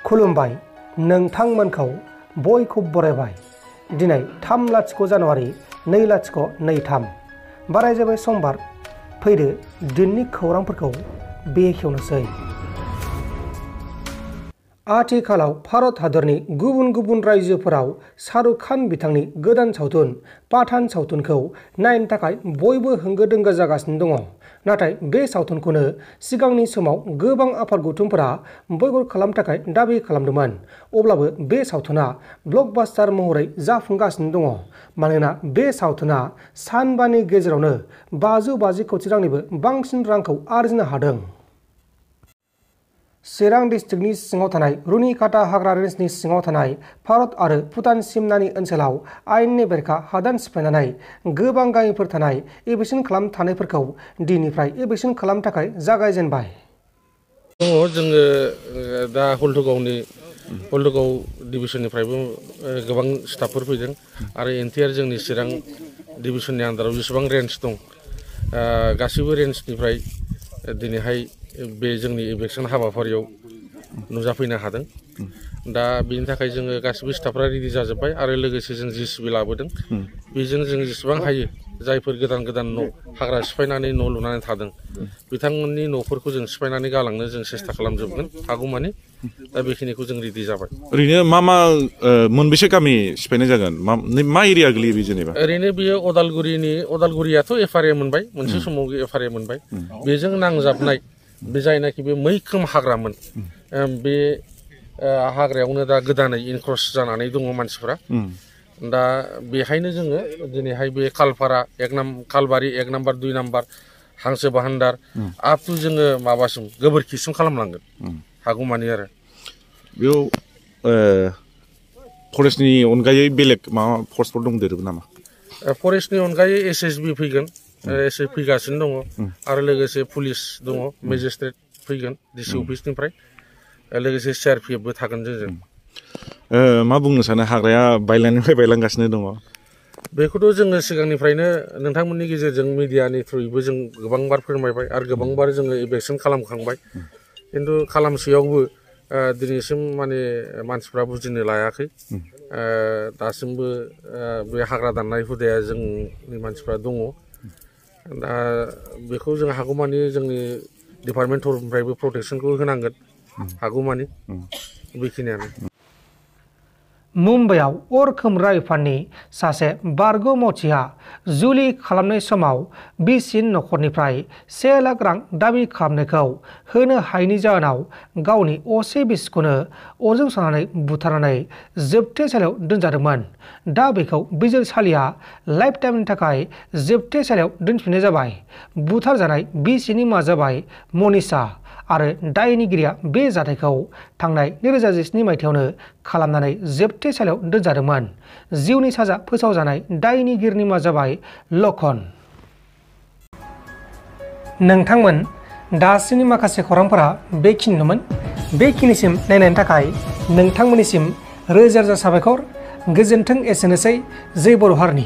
खुलुमबाय नोंथांमोनखौ बयखौ बरायबाय। दिनै 3 जानुवारि 2023 बाराय जाबाय समबार। फैदो दिननि खौरांफोरखौ बेखेवनोसै। आथिखालाव भारत हादरनि गुबुन गुबुन रायजोफोराव शाहरुख खान बिथांनि गोदान सावथुन पाठान सावथुनखौ नायनो थाखाय बयबो होंगो दोंगो जागासिनो दङ। नाथाय बे सावथुनखौनो सिगांनि समाव गोबां आफाद गौथुमफोरा बयकट खालामनो थाखाय दाबि खालामदोंमोन। अब्लाबो बे सावथुना ब्लकबास्टार महरै जाफुंगासिनो दङ। मानोना बे सावथुना सानबानि गेजेरावनो 550 कोटी रांनिबो बांसिन रांखौ आरजिनो हादों। चिरां डिस्ट्रिक्टनि सिङाव थानाय रुनिकाटा हाग्रा रेन्जनि सिङाव थानाय भारत आरो भुटान सिमनानि ओनसोलाव आयेननि बेरेखा हादान सिफायनानै गोबां गामिफोर थानाय एभिक्सन खालाम थानायफोरखौ दिनैनिफ्राय एभिक्सन खालामनो थाखाय जागायजेनबाय। जोङो दा हल्टुगाव डिभिसननिफ्रायबो गोबां स्टाफफोर फैदों आरो एनटिआर जोंनि चिरां डिभिसननि आन्दाराव जेसेबां रेन्ज दं गासैबो रेन्जनिफ्राय दिनैहाय बे जोंनि इभेक्सन हाबाफारियाव नुजाफैनो हादों। दा बेनि थाखाय जोङो गासिबो स्टाफफ्रा रेडि जाजोब्बाय आरो लोगोसे जों जिसिबि लाबोदों। बेजों जों जेसेबां हायो जायफोर गोदान न' हाग्रा सिफायनानै न' लुनानै थादों बिथांमोननि न'फोरखौ जों सिफायनानै गालांनो जों सेस्था खालामजोबगोन हागौमानि। दा बेखिनिखौ जों रेडि जाबाय। ओरैनो मा मोनबेसे गामि सिफायनाय जागोन? मा एरिया गोलैयो बे जेनेबा? ओरैनो बेयो अदालगुरियाथ' एफआरए मोनबाय, मोनसे समाव एफआरए मोनबाय। बेजों नांजाबनाय बे जायनाखि बे मैखोम हाग्रामोन, बे हाग्रायावनो दा गोदानै इनक्रस जानानै दङ मानसिफ्रा। दा बेहायनो जोङो दिनैहाय बे कालबारि 1 नाम्बार 2 नाम्बार हांसो बाहान्दार आप टु जोङो माबासिम गोबोरखिसिम खालामलांगोन हागौमानि। आरो बेयाव फरेस्टनि अनगायै बेलेग माबा फर्सफोर दंदेरो नामा? फरेस्टनि अनगायै एसएसबि फैगोन, एसए फैगासिनो दङ आरो लोगोसे पुलिस दङ, मेजिस्ट्रेट फैगोन डिसि अफिसनिफ्राय, लोगोसे सिआरपिएफबो थागोन जोंजों। मा बुंनो सानो, हाग्राया बायलांनिफ्राय बायलांगासिनो दङ? बेखौथ' जोङो सिगांनिफ्रायनो नोंथांमोननि गेजेरजों मिडियानि थ्रुयैबो जों गोबांबार फोरमायबाय आरो गोबांबार जोङो इभेक्सन खालामखांबाय। खिन्थु खालामसेयावबो दिनैसिम माने मानसिफ्रा बुजिनो लायाखै। दासिमबो बे हाग्रा दाननाय हुदाया जोंनि मानसिफ्रा दङ। दा बेखौ जों हागौमानि जोंनि डिपार्टमेन्ट थरफनिफ्रायबो प्रटेकसनखौ होनांगोन हागौमानि। बेखिनियानो। मुम्बाइआव अर खोमोरग्रा बिफाननि सासे बारग' मावथिआ जुलि खालामनाय समाव बिसिनि नखरनिफ्राय 1 लाख रां दाबि खालामनायखौ होनो हायैनि जाहोनाव गावनि असे बिसिखौनो अरजों सावनानै बुथारनानै जोबथेसालियाव दोनजादोंमोन। दा बेखौ बिजिरसालिया लाइफ टाइमनि थाखाय जोबथेसालियाव दोनफिननाय जाबाय। बुथारजानाय बिसिनि मुङा जाबाय मनीषा आरो दायनिगिरिया बे जाथायखौ थांनाय 2017 मायथाइयावनो खालामनानै जोबथेसालियाव दोनजादोंमोन। जिउनि साजा फोसावजानाय दायनिगिरिनि मुङा जाबाय लखन। नोंथांमोन दासिमनि माखासे खौरांफोरा बेखिनिनोमोन। बेखिनिसिम नायनायनि थाखाय नोंथांमोननिसिम रोजा रोजा साबायखर। गोजोन्थों। एसेनोसै। जै बर' हारिनि।